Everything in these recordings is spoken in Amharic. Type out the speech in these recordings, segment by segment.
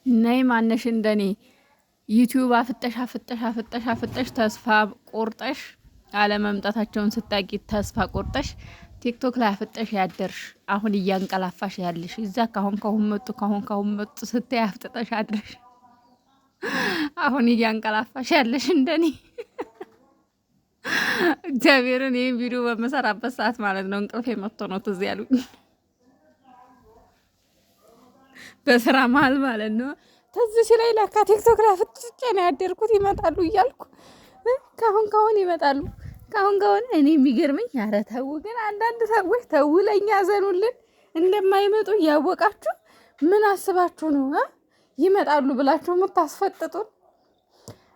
ነይ ማነሽ እንደኔ ዩቲዩብ አፍጠሽ ተስፋ ቆርጠሽ አለመምጣታቸውን ስታቂ ተስፋ ቆርጠሽ ቲክቶክ ላይ አፍጠሽ ያደርሽ አሁን እያንቀላፋሽ ያለሽ እዛ ካሁን መጡ ስትይ አፍጥጠሽ አድረሽ አሁን እያንቀላፋሽ ያለሽ እንደኔ እግዚአብሔርን ይህን ቪዲዮ በመሰራበት ሰዓት ማለት ነው እንቅልፍ መጥቶ ነው ትዝ ያሉኝ በስራ መሀል ማለት ነው። ትዝ ሲለኝ ለካ ቲክቶክ ላይ ፍጥጬ ነው ያደርኩት ይመጣሉ እያልኩ ካሁን ይመጣሉ ካሁን እኔ የሚገርመኝ ኧረ ተው ግን አንዳንድ ሰዎች ተው ለኛ ዘኑልን እንደማይመጡ እያወቃችሁ ምን አስባችሁ ነው ይመጣሉ ብላችሁ የምታስፈጥጡን?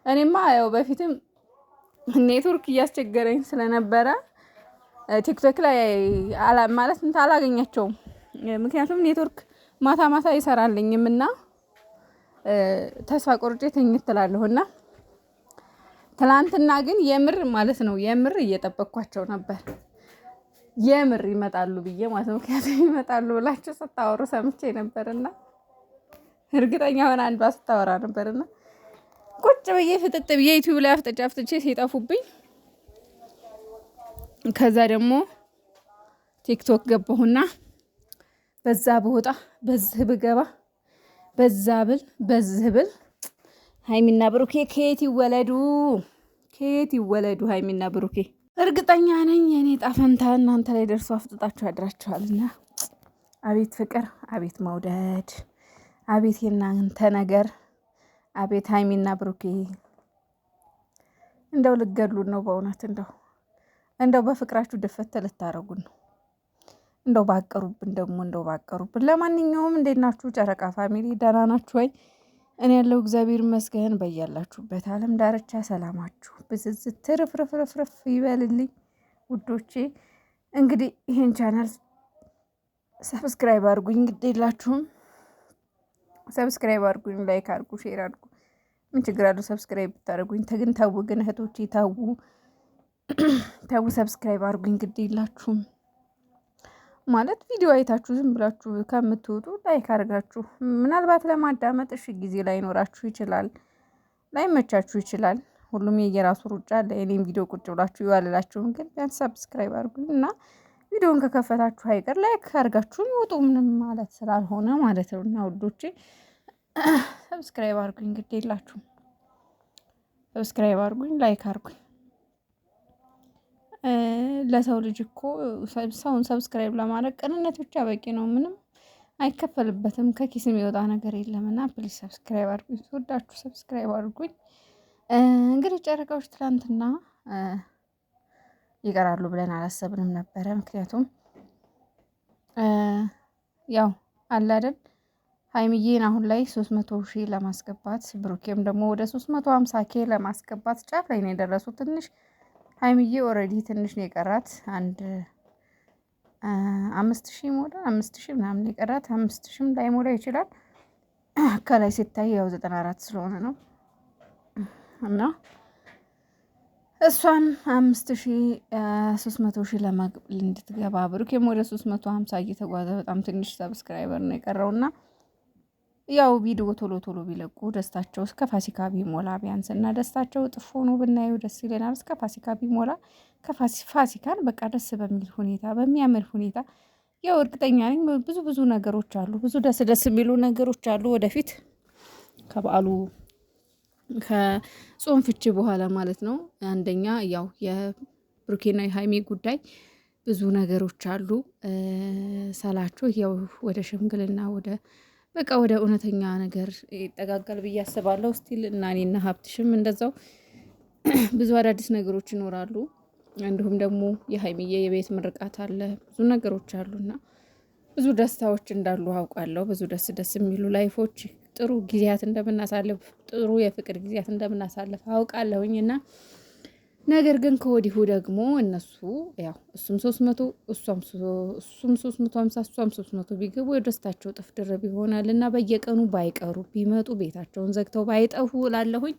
እኔማ ያው በፊትም ኔትወርክ እያስቸገረኝ ስለነበረ ቲክቶክ ላይ ማለት አላገኛቸውም። ምክንያቱም ኔትወርክ ማታ ይሰራልኝም እና ተስፋ ቆርጬ ተኝት እላለሁና ትላንትና ግን የምር ማለት ነው የምር እየጠበቅኳቸው ነበር። የምር ይመጣሉ ብዬ ማለት ነው። ምክንያቱም ይመጣሉ ብላችሁ ስታወሩ ሰምቼ ነበርና እርግጠኛ ሆነ አንዷ ስታወራ ነበርና ቁጭ ብዬ ፍጥጥ ብዬ ዩቲዩብ ላይ አፍጥጬ ሲጠፉብኝ ከዛ ደግሞ ቲክቶክ ገባሁና በዛ በወጣ በዚህ ብገባ በዛ ብል ሃይሚና ብሩኬ ከየት ይወለዱ ሃይሚና ብሩኬ እርግጠኛ ነኝ የኔ ጣፈንታ እናንተ ላይ ደርሶ አፍጥጣችሁ ያድራችኋልና አቤት ፍቅር አቤት መውደድ አቤት የናንተ ነገር አቤት ሃይሚና ብሩኬ እንደው ልገድሉን ነው በእውነት እንደው በፍቅራችሁ ድፈት ልታረጉን ነው እንደው ባቀሩብን ለማንኛውም እንዴት ናችሁ ጨረቃ ፋሚሊ ደህና ናችሁ ወይ? እኔ ያለው እግዚአብሔር ይመስገን። በያላችሁበት ዓለም ዳርቻ ሰላማችሁ ብዝዝት ትርፍርፍርፍ ይበልልኝ ውዶቼ። እንግዲህ ይሄን ቻናል ሰብስክራይብ አድርጉኝ፣ ግዴላችሁም ሰብስክራይብ አድርጉኝ፣ ላይክ አድርጉ፣ ሼር አድርጉ። ምን ችግር አለው ሰብስክራይብ ብታደርጉኝ? ተው ግን እህቶቼ ተው ሰብስክራይብ አድርጉኝ፣ ግዴላችሁም ማለት ቪዲዮ አይታችሁ ዝም ብላችሁ ከምትወጡ ላይክ አድርጋችሁ ምናልባት ለማዳመጥ እሺ ጊዜ ላይኖራችሁ ይችላል፣ ላይመቻችሁ ይችላል። ሁሉም የየራሱ ሩጫ አለ። የኔም ቪዲዮ ቁጭ ብላችሁ ይዋልላችሁም፣ ግን ቢያንስ ሰብስክራይብ አድርጉኝ እና ቪዲዮውን ከከፈታችሁ አይቀር ላይክ አድርጋችሁን ይወጡ ምንም ማለት ስላልሆነ ማለት ነው። እና ውዶቼ ሰብስክራይብ አድርጉኝ፣ ግድ የላችሁም ሰብስክራይብ አድርጉኝ፣ ላይክ አድርጉኝ። ለሰው ልጅ እኮ ሰውን ሰብስክራይብ ለማድረግ ቅንነት ብቻ በቂ ነው። ምንም አይከፈልበትም፣ ከኪስ የሚወጣ ነገር የለምና ፕሊዝ ሰብስክራይብ አድርጉኝ። ወዳችሁ ሰብስክራይብ አድርጉኝ። እንግዲህ ጨረቃዎች ትላንትና ይቀራሉ ብለን አላሰብንም ነበረ። ምክንያቱም ያው አለ አይደል ሃይሚዬን አሁን ላይ 300,000 ለማስገባት ብሩኬም ደግሞ ወደ 350,000 ለማስገባት ጫፍ ላይ ነው የደረሱት። ትንሽ ሃይሚዬ ኦልሬዲ ትንሽ ነው የቀራት። አንድ 5,000 ሞላ 5,000 ምናምን የቀራት 5,000 ላይ ሞላ ይችላል። ከላይ ሲታይ ያው 94 ስለሆነ ነው እና እሷን 5,300,000 እንድትገባ ብሩኬም ወደ 350 እየተጓዘ በጣም ትንሽ ሰብስክራይበር ነው የቀረውና ያው ቪዲዮ ቶሎ ቢለቁ ደስታቸው እስከ ፋሲካ ቢሞላ ቢያንስ እና ደስታቸው ጥፎ ነው ብናየው ደስ ይለናል። እስከ ፋሲካ ቢሞላ ፋሲካን በቃ ደስ በሚል ሁኔታ በሚያምር ሁኔታ ያው እርግጠኛ ነኝ ብዙ ነገሮች አሉ፣ ብዙ ደስ የሚሉ ነገሮች አሉ ወደፊት ከበዓሉ ከጾም ፍቺ በኋላ ማለት ነው። አንደኛ ያው የብሩኬና የሃይሚ ጉዳይ ብዙ ነገሮች አሉ ሳላችሁ ያው ወደ ሽምግልና ወደ እውነተኛ ነገር ይጠጋጋል ብዬ አስባለሁ። ስቲል እና እኔና ሀብትሽም እንደዛው ብዙ አዳዲስ ነገሮች ይኖራሉ። እንዲሁም ደግሞ የሃይሚዬ የቤት ምርቃት አለ፣ ብዙ ነገሮች አሉና ብዙ ደስታዎች እንዳሉ አውቃለሁ። ብዙ ደስ የሚሉ ላይፎች ጥሩ ጊዜያት እንደምናሳልፍ ጥሩ የፍቅር ጊዜያት እንደምናሳልፍ አውቃለሁኝና ነገር ግን ከወዲሁ ደግሞ እነሱ ያው እሱም 300 እሱም 350 እሷም 300 ቢገቡ የደስታቸው ጥፍ ድርብ ይሆናልና በየቀኑ ባይቀሩ ቢመጡ ቤታቸውን ዘግተው ባይጠፉ እላለሁኝ።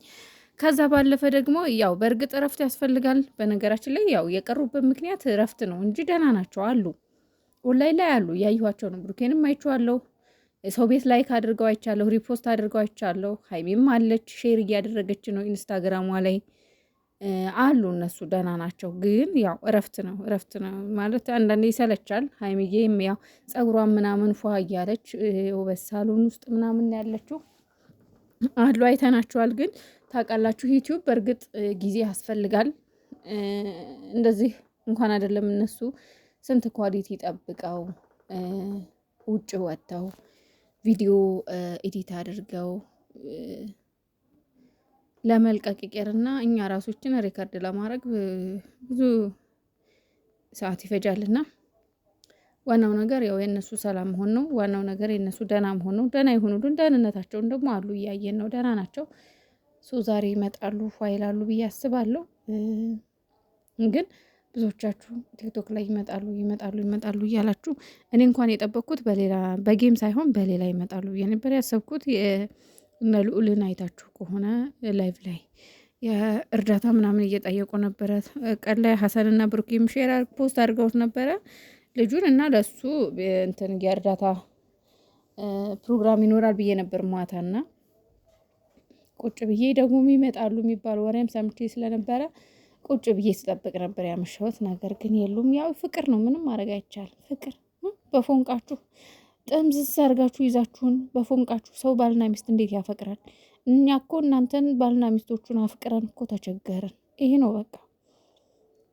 ከዛ ባለፈ ደግሞ ያው በእርግጥ እረፍት ያስፈልጋል። በነገራችን ላይ ያው የቀሩበት ምክንያት እረፍት ነው እንጂ ደህና ናቸው አሉ፣ ኦንላይን ላይ አሉ፣ ያዩዋቸው ነው። ብሩኬንም አይቼዋለሁ፣ ሰው ቤት ላይክ አድርገው አይቻለሁ፣ ሪፖስት አድርገው አይቻለሁ። ሀይሚም አለች ሼር እያደረገች ነው ኢንስታግራሟ ላይ አሉ። እነሱ ደህና ናቸው። ግን ያው እረፍት ነው ማለት አንዳንዴ ይሰለቻል። ሀይሚዬም ያው ጸጉሯን ምናምን ፏ እያለች ውበት ሳሎን ውስጥ ምናምን ያለችው አሉ፣ አይተናቸዋል። ግን ታውቃላችሁ ዩቲዩብ በእርግጥ ጊዜ ያስፈልጋል። እንደዚህ እንኳን አይደለም እነሱ ስንት ኳሊቲ ጠብቀው ውጭ ወጥተው ቪዲዮ ኤዲት አድርገው ለመልቀቅ ይቀርና እኛ ራሶችን ሪከርድ ለማድረግ ብዙ ሰዓት ይፈጃልና ዋናው ነገር ያው የነሱ ሰላም መሆን ነው። ዋናው ነገር የነሱ ደህና መሆን ነው። ደህና ይሁኑልን። ደህንነታቸውን ደግሞ አሉ እያየን ነው። ደህና ናቸው። ዛሬ ይመጣሉ ፋይላሉ ብዬ አስባለሁ። ግን ብዙዎቻችሁ ቲክቶክ ላይ ይመጣሉ እያላችሁ እኔ እንኳን የጠበቅኩት በሌላ በጌም ሳይሆን በሌላ ይመጣሉ ብዬ ነበር ያሰብኩት። እነ ልዑልን አይታችሁ ከሆነ ላይቭ ላይ የእርዳታ ምናምን እየጠየቁ ነበረ። ቀን ላይ ሀሰንና ብሩኬም ሼር ፖስት አድርገውት ነበረ ልጁን እና ለሱ እንትን የእርዳታ ፕሮግራም ይኖራል ብዬ ነበር ማታና ቁጭ ብዬ ደግሞ ይመጣሉ የሚባል ወሬም ሰምቼ ስለነበረ ቁጭ ብዬ ስጠብቅ ነበር ያመሸሁት። ነገር ግን የሉም። ያው ፍቅር ነው፣ ምንም ማድረግ አይቻልም። ፍቅር በፎንቃችሁ ጥምዝዝ አድርጋችሁ ይዛችሁን በፎንቃችሁ። ሰው ባልና ሚስት እንዴት ያፈቅራል? እኛ እኮ እናንተን ባልና ሚስቶቹን አፍቅረን እኮ ተቸገረን። ይሄ ነው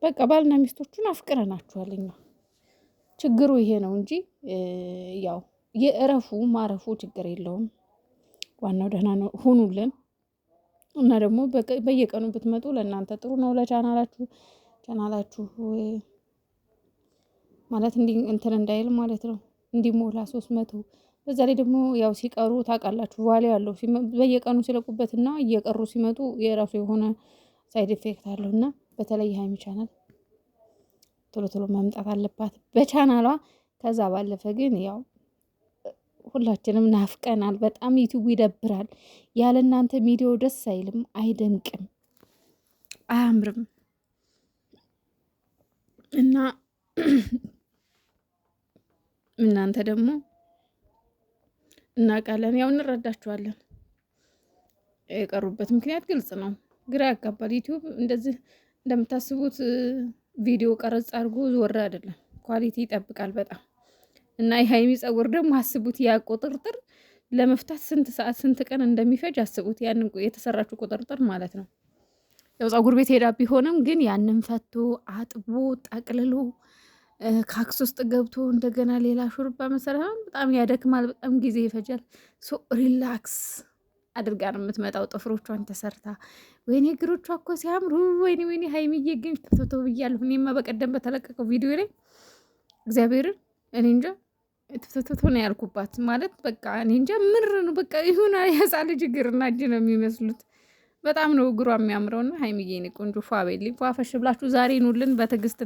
በቃ ባልና ሚስቶቹን አፍቅረናችኋል። እኛ ችግሩ ይሄ ነው እንጂ ያው የእረፉ ማረፉ ችግር የለውም። ዋናው ደህና ነው ሁኑልን። እና ደግሞ በየቀኑ ብትመጡ ለእናንተ ጥሩ ነው። ለቻናላችሁ ማለት እንትን እንዳይል ማለት ነው እንዲሞላ 300 በዛ ላይ ደግሞ ያው ሲቀሩ ታውቃላችሁ ቫሊ ያለው በየቀኑ ሲለቁበትና እየቀሩ ሲመጡ የራሱ የሆነ ሳይድ ኢፌክት አለው እና በተለይ ሀይሚ ቻናል ቶሎ መምጣት አለባት በቻናሏ። ከዛ ባለፈ ግን ያው ሁላችንም ናፍቀናል በጣም ዩቲዩብ ይደብራል። ያለ እናንተ ቪዲዮ ደስ አይልም፣ አይደምቅም፣ አያምርም እና እናንተ ደግሞ እናውቃለን፣ ያው እንረዳችኋለን። የቀሩበት ምክንያት ግልጽ ነው፣ ግራ ያጋባል። ዩቲዩብ እንደዚህ እንደምታስቡት ቪዲዮ ቀረጽ አድርጎ ወራ አይደለም፣ ኳሊቲ ይጠብቃል በጣም እና የሀይሚ ጸጉር ደግሞ አስቡት፣ ያ ቁጥርጥር ለመፍታት ስንት ሰዓት ስንት ቀን እንደሚፈጅ አስቡት። ያንን የተሰራችው ቁጥርጥር ማለት ነው። ያው ጸጉር ቤት ሄዳ ቢሆንም ግን ያንን ፈቶ አጥቦ ጠቅልሎ ካክስ ውስጥ ገብቶ እንደገና ሌላ ሹርባ መሰራት በጣም ያደክማል፣ በጣም ጊዜ ይፈጃል። ሪላክስ አድርጋ ነው የምትመጣው ጥፍሮቿን ተሰርታ። ወይኔ እግሮቿ እኮ ሲያምሩ፣ ወይኔ ሀይሚዬ ግን ተፈቶ ብያለሁ። እኔማ በቀደም በተለቀቀው ቪዲዮ ላይ እግዚአብሔርን እኔ እንጃ ተፈቶ ነው ያልኩባት። ማለት በቃ እኔ እንጃ ምር ነው በቃ ይሁን የህፃን ልጅ እግርና እጅ ነው የሚመስሉት። በጣም ነው እግሯ የሚያምረውና ሀይሚዬ እኔ ቆንጆ ፏቤልኝ ፏፈሽ ብላችሁ ዛሬ ኑልን። በትዕግስት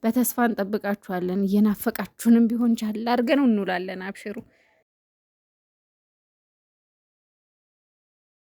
በተስፋ እንጠብቃችኋለን። እየናፈቃችሁንም ቢሆን ቻል አድርገን እንውላለን። አብሽሩ።